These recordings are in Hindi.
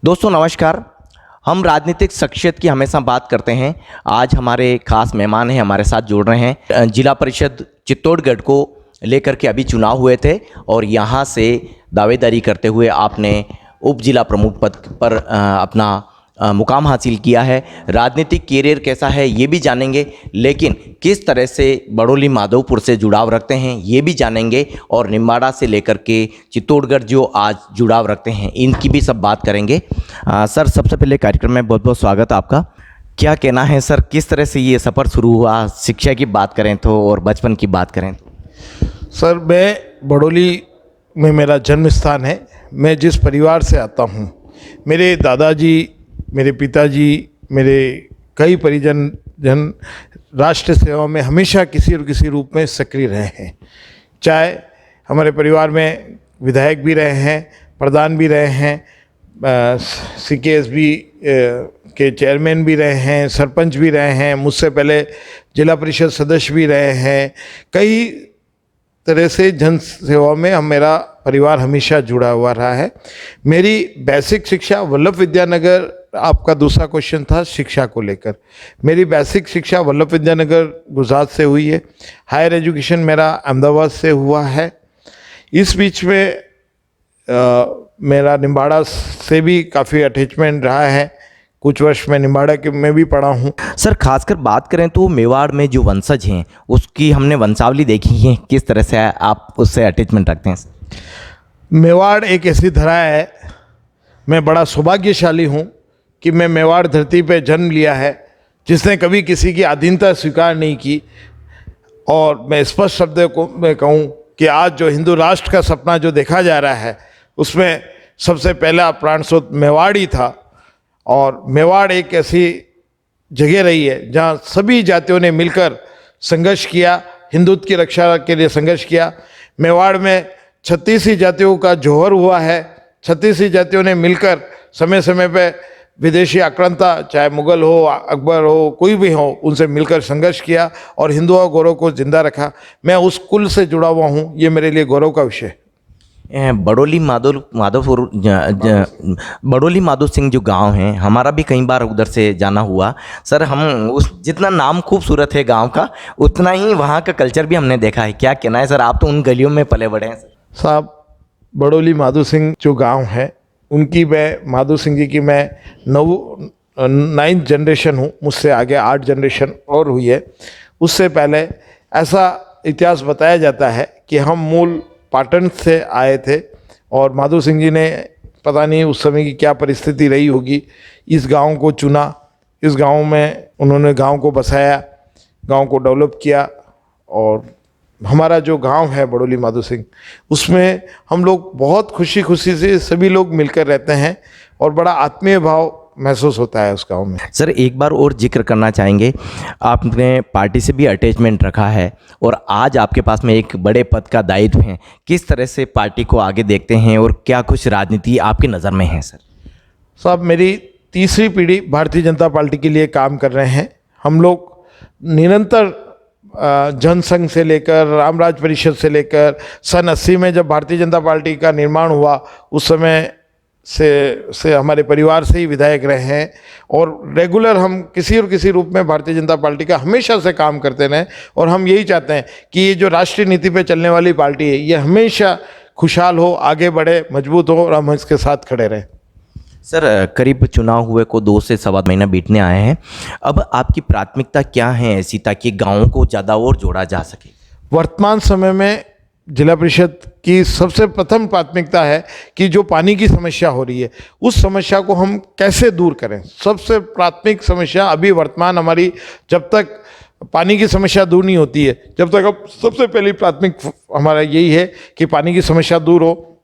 दोस्तों नमस्कार। हम राजनीतिक शख्सियत की हमेशा बात करते हैं। आज हमारे खास मेहमान हैं, हमारे साथ जुड़ रहे हैं। जिला परिषद चित्तौड़गढ़ को लेकर के अभी चुनाव हुए थे और यहाँ से दावेदारी करते हुए आपने उप जिला प्रमुख पद पर अपना मुकाम हासिल किया है। राजनीतिक कैरियर कैसा है ये भी जानेंगे, लेकिन किस तरह से बड़ौली माधोपुर से जुड़ाव रखते हैं ये भी जानेंगे और निम्बाड़ा से लेकर के चित्तौड़गढ़ जो आज जुड़ाव रखते हैं इनकी भी सब बात करेंगे। सर, सबसे पहले कार्यक्रम में बहुत बहुत स्वागत आपका। क्या कहना है सर, किस तरह से ये सफ़र शुरू हुआ? शिक्षा की बात करें तो और बचपन की बात करें तो। सर, मैं बड़ौली में मेरा जन्म स्थान है। मैं जिस परिवार से आता हूँ, मेरे दादाजी, मेरे पिताजी, मेरे कई परिजन जन राष्ट्र सेवा में हमेशा किसी न किसी रूप में सक्रिय रहे हैं। चाहे हमारे परिवार में विधायक भी रहे हैं, प्रधान भी रहे हैं, CKSB के चेयरमैन भी रहे हैं, सरपंच भी रहे हैं, मुझसे पहले जिला परिषद सदस्य भी रहे हैं। कई तरह से जन सेवा में मेरा परिवार हमेशा जुड़ा हुआ रहा है। मेरी बेसिक शिक्षा वल्लभ विद्यानगर, आपका दूसरा क्वेश्चन था शिक्षा को लेकर, मेरी बेसिक शिक्षा वल्लभ विद्यानगर गुजरात से हुई है। हायर एजुकेशन मेरा अहमदाबाद से हुआ है। इस बीच में मेरा निम्बाड़ा से भी काफ़ी अटैचमेंट रहा है। कुछ वर्ष मैं निम्बाड़ा के में भी पढ़ा हूँ। सर, खासकर बात करें तो मेवाड़ में जो वंशज हैं उसकी हमने वंशावली देखी है, किस तरह से आप उससे अटैचमेंट रखते हैं? मेवाड़ एक ऐसी धरा है, मैं बड़ा सौभाग्यशाली हूँ कि मैं मेवाड़ धरती पे जन्म लिया है, जिसने कभी किसी की अधीनता स्वीकार नहीं की। और मैं स्पष्ट शब्द को मैं कहूँ कि आज जो हिंदू राष्ट्र का सपना जो देखा जा रहा है उसमें सबसे पहला प्राण स्रोत मेवाड़ ही था। और मेवाड़ एक ऐसी जगह रही है जहाँ सभी जातियों ने मिलकर संघर्ष किया, हिंदुत्व की रक्षा के लिए संघर्ष किया। मेवाड़ में 36 ही जातियों का जौहर हुआ है। 36 ही जातियों ने मिलकर समय समय पे विदेशी आक्रांता, चाहे मुगल हो, अकबर हो, कोई भी हो, उनसे मिलकर संघर्ष किया और हिंदुओं गौरव को जिंदा रखा। मैं उस कुल से जुड़ा हुआ हूँ, ये मेरे लिए गौरव का विषय है। बड़ौली माधो सिंह जो गांव हैं, हमारा भी कई बार उधर से जाना हुआ। सर, हम उस जितना नाम खूबसूरत है गांव का, उतना ही वहाँ का कल्चर भी हमने देखा है। क्या कहना है सर, आप तो उन गलियों में पले बड़े हैं। साहब, बड़ौली माधो सिंह जो गांव है उनकी, मैं माधो सिंह जी की मैं 9th जनरेशन हूँ। मुझसे आगे 8 जनरेशन और हुई है। उससे पहले ऐसा इतिहास बताया जाता है कि हम मूल पाटन से आए थे और माधो सिंह जी ने, पता नहीं उस समय की क्या परिस्थिति रही होगी, इस गांव को चुना। इस गांव में उन्होंने गांव को बसाया, गांव को डेवलप किया। और हमारा जो गांव है बड़ौली माधो सिंह, उसमें हम लोग बहुत खुशी खुशी से सभी लोग मिलकर रहते हैं और बड़ा आत्मीय भाव महसूस होता है उस गांव में। सर, एक बार और जिक्र करना चाहेंगे, आपने पार्टी से भी अटैचमेंट रखा है और आज आपके पास में एक बड़े पद का दायित्व है। किस तरह से पार्टी को आगे देखते हैं और क्या कुछ राजनीति आपकी नज़र में है? सर साहब, मेरी तीसरी पीढ़ी भारतीय जनता पार्टी के लिए काम कर रहे हैं। हम लोग निरंतर जनसंघ से लेकर रामराज परिषद से लेकर सन 80 में जब भारतीय जनता पार्टी का निर्माण हुआ, उस समय से हमारे परिवार से ही विधायक रहे हैं और रेगुलर हम किसी और किसी रूप में भारतीय जनता पार्टी का हमेशा से काम करते रहे। और हम यही चाहते हैं कि ये जो राष्ट्रीय नीति पे चलने वाली पार्टी है ये हमेशा खुशहाल हो, आगे बढ़े, मजबूत हो और हम इसके साथ खड़े रहें। सर, करीब चुनाव हुए को 2 से सवा महीना बीतने आए हैं। अब आपकी प्राथमिकता क्या है ऐसी, ताकि गाँवों को ज़्यादा और जोड़ा जा सके? वर्तमान समय में जिला परिषद की सबसे प्रथम प्राथमिकता है कि जो पानी की समस्या हो रही है उस समस्या को हम कैसे दूर करें। सबसे प्राथमिक समस्या अभी वर्तमान हमारी, जब तक पानी की समस्या दूर नहीं होती है, जब तक अब सबसे पहली प्राथमिक हमारा यही है कि पानी की समस्या दूर हो,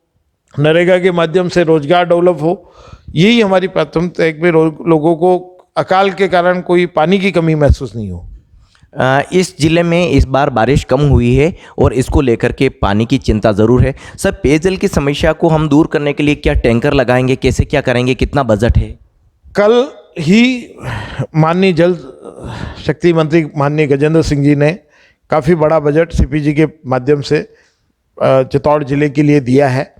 नरेगा के माध्यम से रोजगार डेवलप हो। यही हमारी प्राथमिकता है कि लोगों को अकाल के कारण कोई पानी की कमी महसूस नहीं हो। इस ज़िले में इस बार बारिश कम हुई है और इसको लेकर के पानी की चिंता ज़रूर है। सर, पेयजल की समस्या को हम दूर करने के लिए क्या टैंकर लगाएंगे, कैसे क्या करेंगे, कितना बजट है? कल ही माननीय जल शक्ति मंत्री माननीय गजेंद्र सिंह जी ने काफ़ी बड़ा बजट CPG के माध्यम से चित्तौड़ जिले के लिए दिया है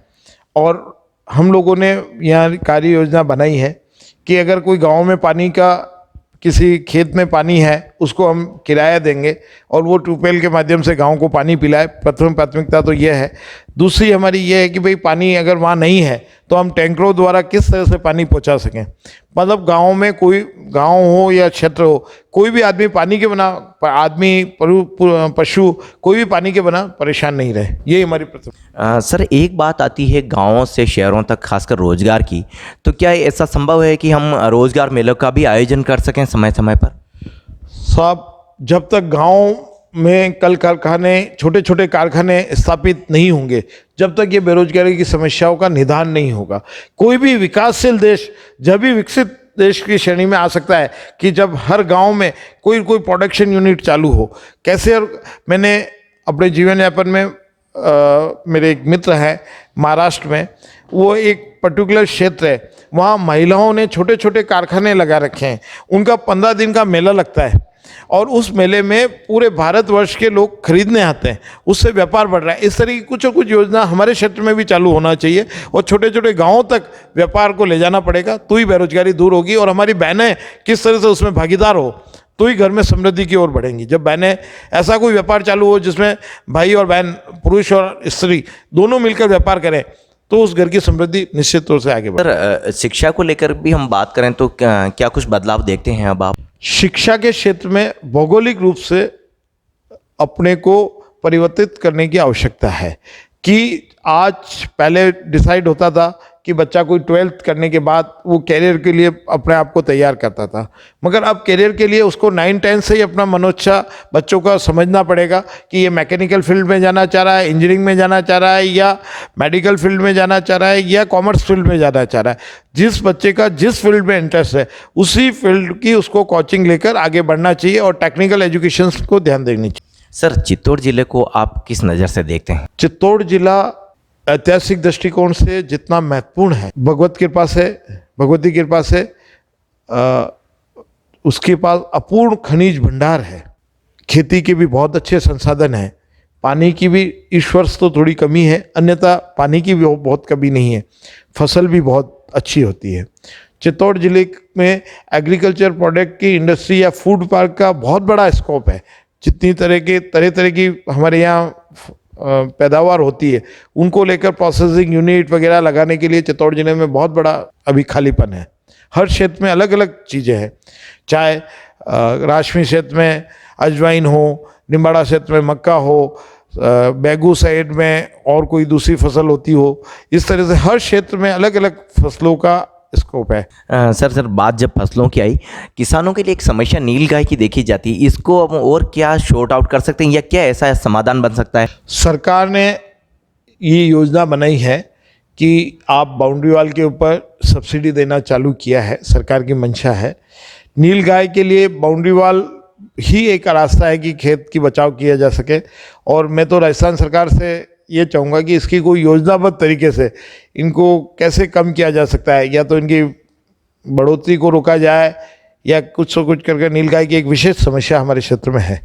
और हम लोगों ने यहाँ कार्य योजना बनाई है कि अगर कोई गांव में पानी का, किसी खेत में पानी है, उसको हम किराया देंगे और वो ट्यूबवेल के माध्यम से गांव को पानी पिलाए। प्रथम प्राथमिकता तो ये है। दूसरी हमारी ये है कि भाई पानी अगर वहाँ नहीं है तो हम टैंकरों द्वारा किस तरह से पानी पहुँचा सकें। मतलब गांव में कोई गांव हो या क्षेत्र हो, कोई भी आदमी पानी के बिना, आदमी पशु कोई भी पानी के बिना परेशान नहीं रहे, ये हमारी प्रथम। सर एक बात आती है गांवों से शहरों तक खासकर रोजगार की, तो क्या ऐसा संभव है कि हम रोजगार मेलों का भी आयोजन कर सकें समय समय पर? साहब, जब तक गांव में कल कारखाने, छोटे छोटे कारखाने स्थापित नहीं होंगे, जब तक ये बेरोजगारी की समस्याओं का निदान नहीं होगा। कोई भी विकासशील देश जब भी विकसित देश की श्रेणी में आ सकता है कि जब हर गांव में कोई प्रोडक्शन यूनिट चालू हो। कैसे? मैंने अपने जीवन यापन में मेरे एक मित्र हैं महाराष्ट्र में, वो एक पर्टिकुलर क्षेत्र है, वहाँ महिलाओं ने छोटे छोटे कारखाने लगा रखे हैं। उनका 15 दिन का मेला लगता है और उस मेले में पूरे भारतवर्ष के लोग खरीदने आते हैं, उससे व्यापार बढ़ रहा है। इस तरह की कुछ योजना हमारे क्षेत्र में भी चालू होना चाहिए और छोटे छोटे गांवों तक व्यापार को ले जाना पड़ेगा, तो ही बेरोजगारी दूर होगी और हमारी बहनें किस तरह से उसमें भागीदार हो तो ही घर में समृद्धि की ओर बढ़ेंगी। जब बहनें, ऐसा कोई व्यापार चालू हो जिसमें भाई और बहन, पुरुष और स्त्री दोनों मिलकर व्यापार करें, तो उस घर की समृद्धि निश्चित तौर से आगे बढ़े। सर शिक्षा को लेकर भी हम बात करें तो क्या कुछ बदलाव देखते हैं अब आप? शिक्षा के क्षेत्र में भौगोलिक रूप से अपने को परिवर्तित करने की आवश्यकता है कि आज पहले डिसाइड होता था कि बच्चा कोई 12th करने के बाद वो कैरियर के लिए अपने आप को तैयार करता था, मगर अब कैरियर के लिए उसको 9-10 से ही अपना मनोच्छा बच्चों का समझना पड़ेगा कि ये मैकेनिकल फील्ड में जाना चाह रहा है, इंजीनियरिंग में जाना चाह रहा है, या मेडिकल फील्ड में जाना चाह रहा है, या कॉमर्स फील्ड में जाना चाह रहा है। जिस बच्चे का जिस फील्ड में इंटरेस्ट है उसी फील्ड की उसको कोचिंग लेकर आगे बढ़ना चाहिए और टेक्निकल एजुकेशन को ध्यान देनी चाहिए। सर चित्तौड़ जिले को आप किस नज़र से देखते हैं? चित्तौड़ जिला ऐतिहासिक दृष्टिकोण से जितना महत्वपूर्ण है, भगवती कृपा से उसके पास अपूर्ण खनिज भंडार है, खेती के भी बहुत अच्छे संसाधन हैं, पानी की भी इस वर्ष तो थोड़ी कमी है, अन्यथा पानी की भी बहुत कमी नहीं है, फसल भी बहुत अच्छी होती है। चित्तौड़ जिले में एग्रीकल्चर प्रोडक्ट की इंडस्ट्री या फूड पार्क का बहुत बड़ा स्कोप है। जितनी तरह की हमारे यहाँ पैदावार होती है, उनको लेकर प्रोसेसिंग यूनिट वगैरह लगाने के लिए चित्तौड़ जिले में बहुत बड़ा अभी खालीपन है। हर क्षेत्र में अलग अलग चीज़ें हैं, चाहे राजमी क्षेत्र में अजवाइन हो, निम्बाड़ा क्षेत्र में मक्का हो, बैगू साइड में और कोई दूसरी फसल होती हो, इस तरह से हर क्षेत्र में अलग अलग फसलों का स्कोप है। सर बात जब फसलों की आई, किसानों के लिए एक समस्या नीलगाय की देखी जाती है, इसको हम और क्या शॉर्ट आउट कर सकते हैं या क्या ऐसा समाधान बन सकता है? सरकार ने ये योजना बनाई है कि आप बाउंड्री वाल के ऊपर सब्सिडी देना चालू किया है, सरकार की मंशा है। नीलगाय के लिए बाउंड्री वाल ही एक रास्ता है कि खेत की बचाव किया जा सके, और मैं तो राजस्थान सरकार से ये चाहूँगा कि इसकी कोई योजनाबद्ध तरीके से इनको कैसे कम किया जा सकता है, या तो इनकी बढ़ोतरी को रोका जाए या कुछ करके। नीलगाय की एक विशेष समस्या हमारे क्षेत्र में है।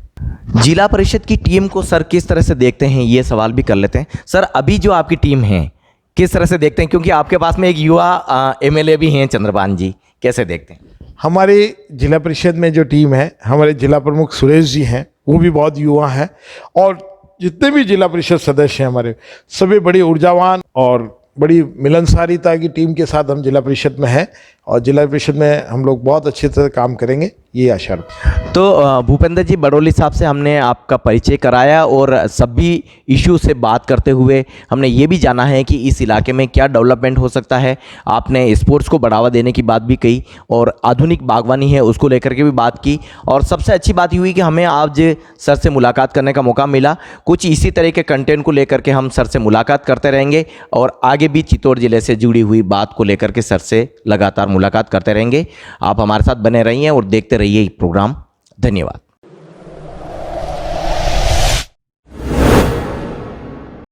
जिला परिषद की टीम को सर किस तरह से देखते हैं, ये सवाल भी कर लेते हैं। सर अभी जो आपकी टीम है किस तरह से देखते हैं, क्योंकि आपके पास में एक युवा एमएलए भी हैं चंद्रपान जी, कैसे देखते हैं? हमारी जिला परिषद में जो टीम है, हमारे जिला प्रमुख सुरेश जी हैं, वो भी बहुत युवा हैं, और जितने भी जिला परिषद सदस्य हैं हमारे, सभी बड़ी ऊर्जावान और बड़ी मिलनसारिता की टीम के साथ हम जिला परिषद में हैं, और जिला परिषद में हम लोग बहुत अच्छे तरह काम करेंगे, ये आशा रखते। तो भूपेंद्र जी बड़ोली साहब से हमने आपका परिचय कराया और सभी इशू से बात करते हुए हमने ये भी जाना है कि इस इलाके में क्या डेवलपमेंट हो सकता है। आपने स्पोर्ट्स को बढ़ावा देने की बात भी कही और आधुनिक बागवानी है उसको लेकर के भी बात की, और सबसे अच्छी बात ये हुई कि हमें आज सर से मुलाकात करने का मौका मिला। कुछ इसी तरह के कंटेंट को लेकर के हम सर से मुलाकात करते रहेंगे और आगे भी चित्तौड़ जिले से जुड़ी हुई बात को लेकर के सर से लगातार मुलाकात करते रहेंगे। आप हमारे साथ बने रहिए और देखते रहिए प्रोग्राम। धन्यवाद।